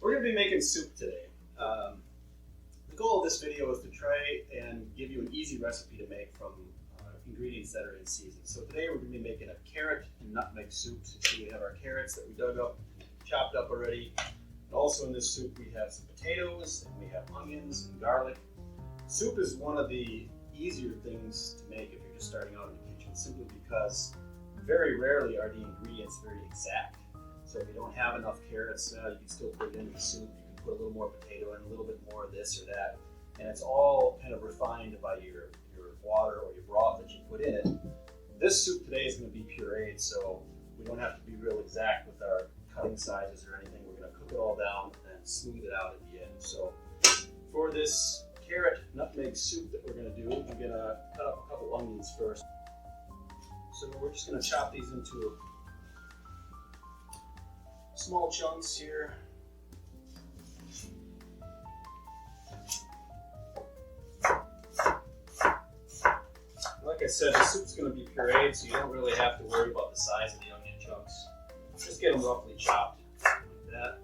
We're going to be making soup today. The goal of this video is to try and give you an easy recipe to make from ingredients that are in season. So today we're going to be making a carrot and nutmeg soup. So we have our carrots that we dug up, chopped up already. And also in this soup we have some potatoes, and we have onions and garlic. Soup is one of the easier things to make if you're just starting out in the kitchen, simply because very rarely are the ingredients very exact. So if you don't have enough carrots, you can still put it in the soup. You can put a little more potato in, a little bit more of this or that. And it's all kind of refined by your water or your broth that you put in it. This soup today is going to be pureed, so we don't have to be real exact with our cutting sizes or anything. We're going to cook it all down and smooth it out at the end. So for this carrot nutmeg soup that we're going to do, we're going to cut up a couple onions first. So we're just going to chop these into small chunks here. Like I said, the soup's going to be pureed, so you don't really have to worry about the size of the onion chunks. Just get them roughly chopped like that.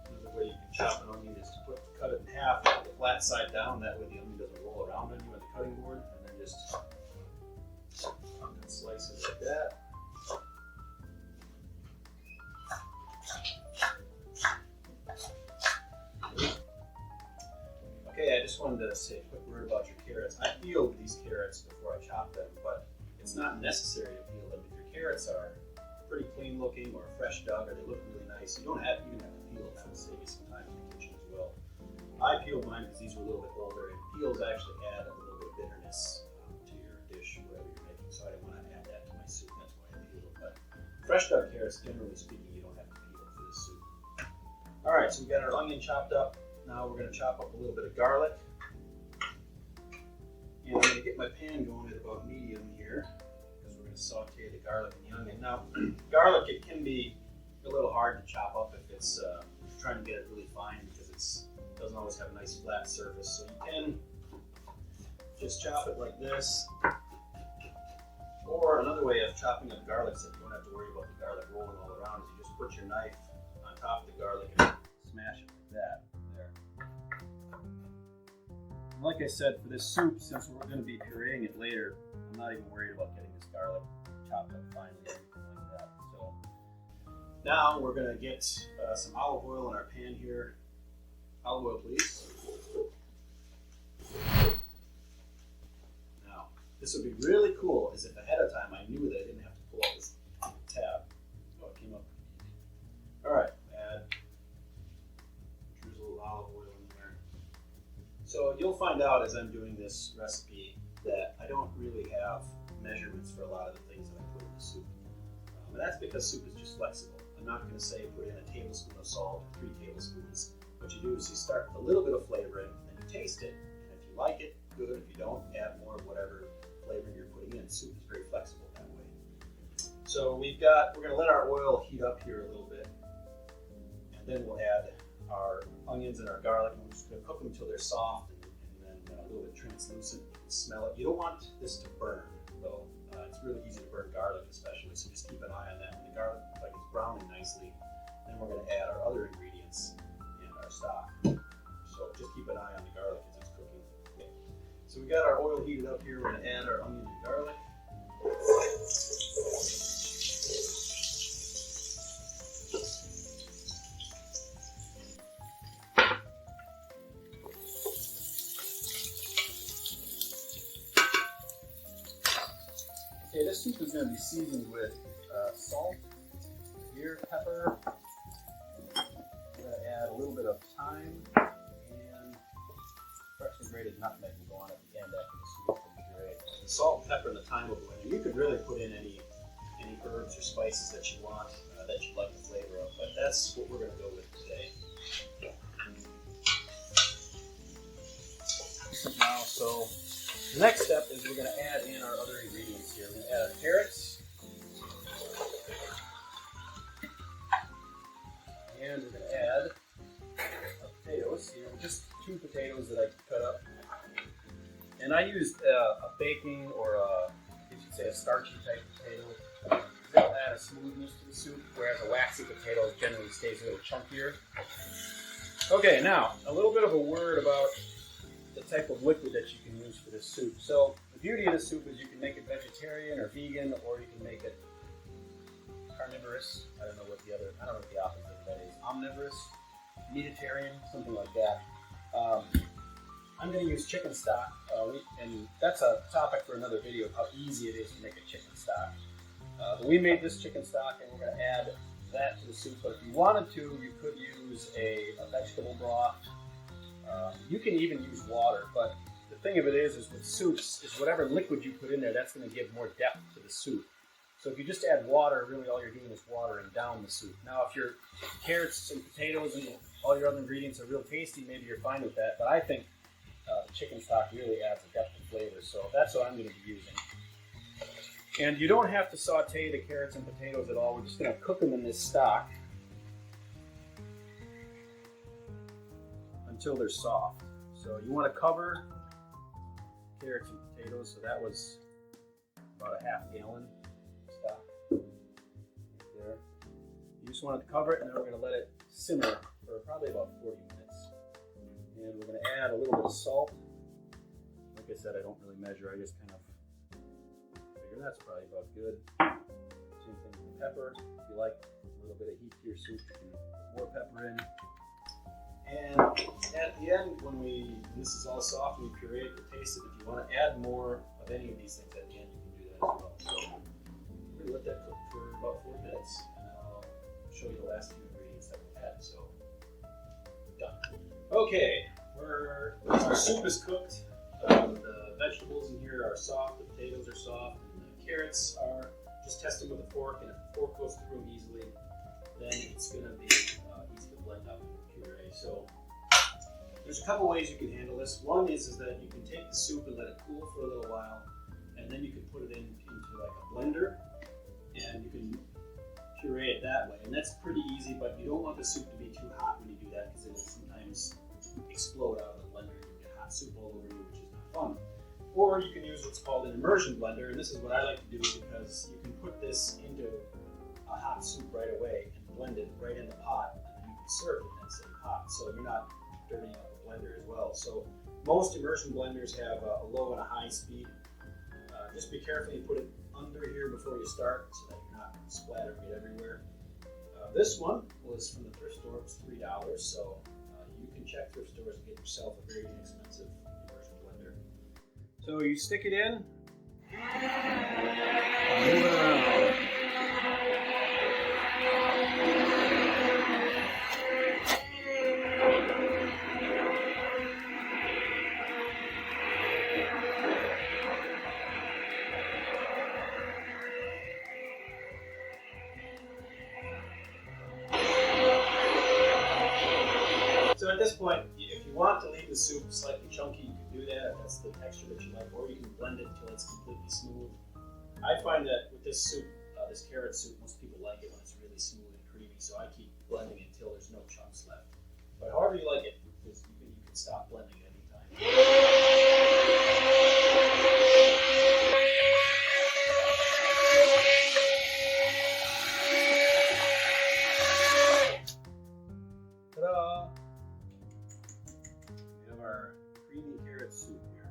Another way you can chop an onion is to cut it in half, put the flat side down, that way the onion doesn't roll around on you on the cutting board, and then just slice it like that. Okay, I just wanted to say a quick word about your carrots. I peeled these carrots before I chopped them, but it's not necessary to peel them. If your carrots are pretty clean looking or fresh dug or they look really nice, you don't even have to peel them. That will save you some time in the kitchen as well. I peeled mine because these were a little bit older, and peels actually add a little bit of bitterness to your dish, whatever you're making, so I didn't want to add that to my soup. That's why I peeled them. But fresh dug carrots, generally speaking, you don't have to peel for this soup. All right, so we got our onion chopped up. Now we're going to chop up a little bit of garlic. And I'm going to get my pan going at about medium here, because we're going to saute the garlic and the onion. Now, garlic, it can be a little hard to chop up if it's trying to get it really fine, because it doesn't always have a nice flat surface. So you can just chop it like this. Or another way of chopping up garlic, so you don't have to worry about the garlic rolling all around, is you just put your knife on top of the garlic and smash it like that. Like I said, for this soup, since we're going to be pureeing it later, I'm not even worried about getting this garlic chopped up finely or anything like that. So now we're going to get some olive oil in our pan here. Olive oil, please. Now, this would be really cool is if ahead of time I knew that I didn't have to pull out this tab. Oh, it came up. All right, add a little olive oil. So you'll find out as I'm doing this recipe that I don't really have measurements for a lot of the things that I put in the soup. And that's because soup is just flexible. I'm not going to say put in a tablespoon of salt or 3 tablespoons. What you do is you start with a little bit of flavoring, then you taste it, and if you like it, good. If you don't, add more of whatever flavoring you're putting in. Soup is very flexible that way. So we're going to let our oil heat up here a little bit, and then we'll add our onions and our garlic, and we're just going to cook them until they're soft and then a little bit translucent. You can smell it. You don't want this to burn, though. It's really easy to burn garlic, especially, so just keep an eye on that. When the garlic looks like it's browning nicely, then we're going to add our other ingredients and our stock. So just keep an eye on the garlic as it's cooking. Okay. So we got our oil heated up here. We're going to add our onion and garlic. Okay, this soup is going to be seasoned with salt, here, pepper. We're going to add a little bit of thyme, and freshly grated nutmeg will go on at the end after the soup from the puree. The salt, pepper, and the thyme will go in. You could really put in any herbs or spices that you want, that you like the flavor of, but that's what we're going to go with today. Now, so the next step is we're going to add in our other ingredients here. We're going to add our carrots. And we're going to add our potatoes. Here, just 2 potatoes that I cut up. And I used a baking or you should say a starchy type potato. they'll add a smoothness to the soup, whereas a waxy potato generally stays a little chunkier. Okay, now a little bit of a word about the type of liquid that you can use for this soup. So the beauty of this soup is you can make it vegetarian or vegan, or you can make it carnivorous. I don't know what the opposite of that is. Omnivorous, meatitarian, something like that. I'm going to use chicken stock, and that's a topic for another video of how easy it is to make a chicken stock. But we made this chicken stock, and we're going to add that to the soup. But if you wanted to, you could use a vegetable broth. You can even use water, but the thing of it is with soups, is whatever liquid you put in there, that's going to give more depth to the soup. So if you just add water, really all you're doing is watering down the soup. Now, if your carrots and potatoes and all your other ingredients are real tasty, maybe you're fine with that. But I think the chicken stock really adds a depth of flavor, so that's what I'm going to be using. And you don't have to saute the carrots and potatoes at all. We're just going to cook them in this stock until they're soft. So you want to cover carrots and potatoes. So that was about a half gallon stock right there. You just want to cover it, and then we're going to let it simmer for probably about 40 minutes. And we're going to add a little bit of salt. Like I said, I don't really measure. I just kind of figure that's probably about good. Same thing with pepper. If you like a little bit of heat to your soup, you can put more pepper in. And at the end, when this is all soft and we puree it, we'll taste it. If you want to add more of any of these things at the end, you can do that as well. So we're going to let that cook for about 4 minutes, and I'll show you the last few ingredients that we'll add. So done. Okay, our soup is cooked. The vegetables in here are soft, the potatoes are soft, and the carrots are, just test them with a fork, and if the fork goes through them easily, then it's going to be easy to blend up in puree. So there's a couple ways you can handle this. One is that you can take the soup and let it cool for a little while, and then you can put it into like a blender, and you can puree it that way. And that's pretty easy, but you don't want the soup to be too hot when you do that, because it will sometimes explode out of the blender and you get hot soup all over you, which is not fun. Or you can use what's called an immersion blender, and this is what I like to do because you can put this into a hot soup right away and blend it right in the pot, and then you can serve it in that same pot, so you're not dirtying up the blender as well. So most immersion blenders have a low and a high speed. Just be careful you put it under here before you start so that you're not splattering it everywhere. This one was from the thrift store. It was $3, so you can check thrift stores and get yourself a very inexpensive immersion blender. So you stick it in, move it around. So at this point, if you want to leave the soup slightly chunky, you can do that if that's the texture that you like, or you can blend it until it's completely smooth. I find that with this soup, this carrot soup, most people like it when it's really smooth and creamy, so I keep blending it until there's no chunks left. But however you like it, because you can stop blending at any time. Ta-da! We have our creamy carrot soup here.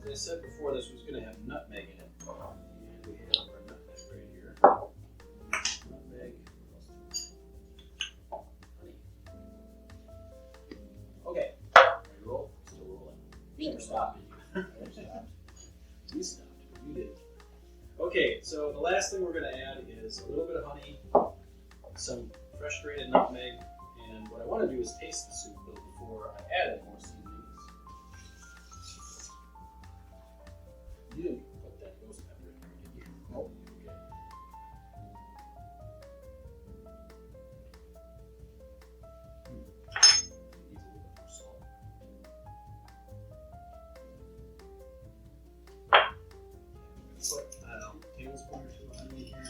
As I said before, this was going to have nutmeg in it. And we have our nutmeg right here. Nutmeg. Honey. Okay. Ready to roll? Still rolling. Never stopped, did you? You stopped. You did. Okay, so the last thing we're going to add is a little bit of honey, some fresh grated nutmeg, and what I want to do is taste the soup though before I add any more seasonings. You didn't put that ghost pepper in there, did you? Oh, okay. Needs a little bit more salt. Put, I don't know, a tablespoon or two of honey in here.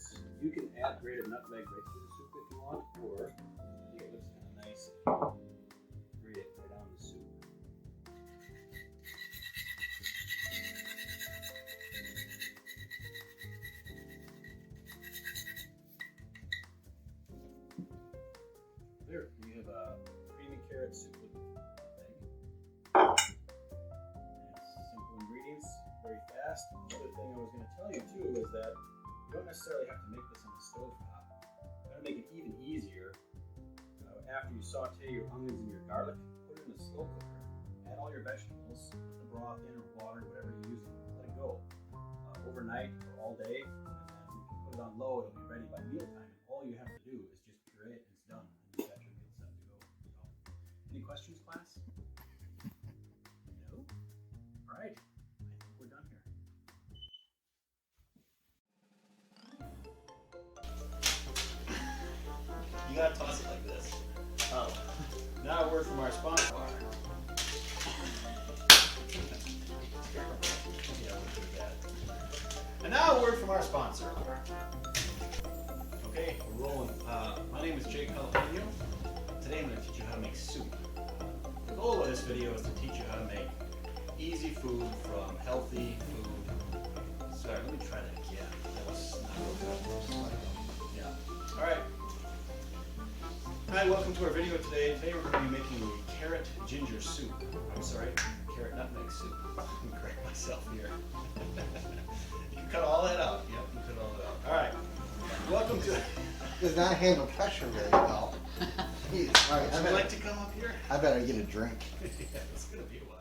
notes. You can add grated nutmeg right to the soup if you want, or I think it looks kind of nice if you grate it right on the soup. There, we have a creamy carrot soup with egg. It's simple ingredients, very fast. Another thing I was going to tell you too is that you don't necessarily have to make this on the stove top. I'm going to make it even easier. After you saute your onions and your garlic, put it in a slow cooker. Add all your vegetables, put the broth in or water, whatever you're using. Let it go overnight or all day, and then you can put it on low. It'll be ready by mealtime. And all you have to do is just puree it, and it's done. And you've got your meal set to go. So, any questions, class? No? All right. I think we're done here. You gotta toss it like this. Oh. Now a word from our sponsor. Yeah, we'll do that. And now a word from our sponsor. Okay, we're rolling. My name is Jake Jalapeno. Today I'm going to teach you how to make soup. The goal of this video is to teach you how to make easy food from healthy food. Sorry, let me try that again. That was not real good. Yeah. All right. Hi, welcome to our video today. Today we're going to be making carrot ginger soup. I'm sorry, carrot nutmeg soup. Let me correct myself here. You can cut all that out. Yep, you cut all that out. All right. Welcome to. Does not handle pressure very well. Jeez, all right, Would you like to come up here? I better get a drink. Yeah, it's going to be a while.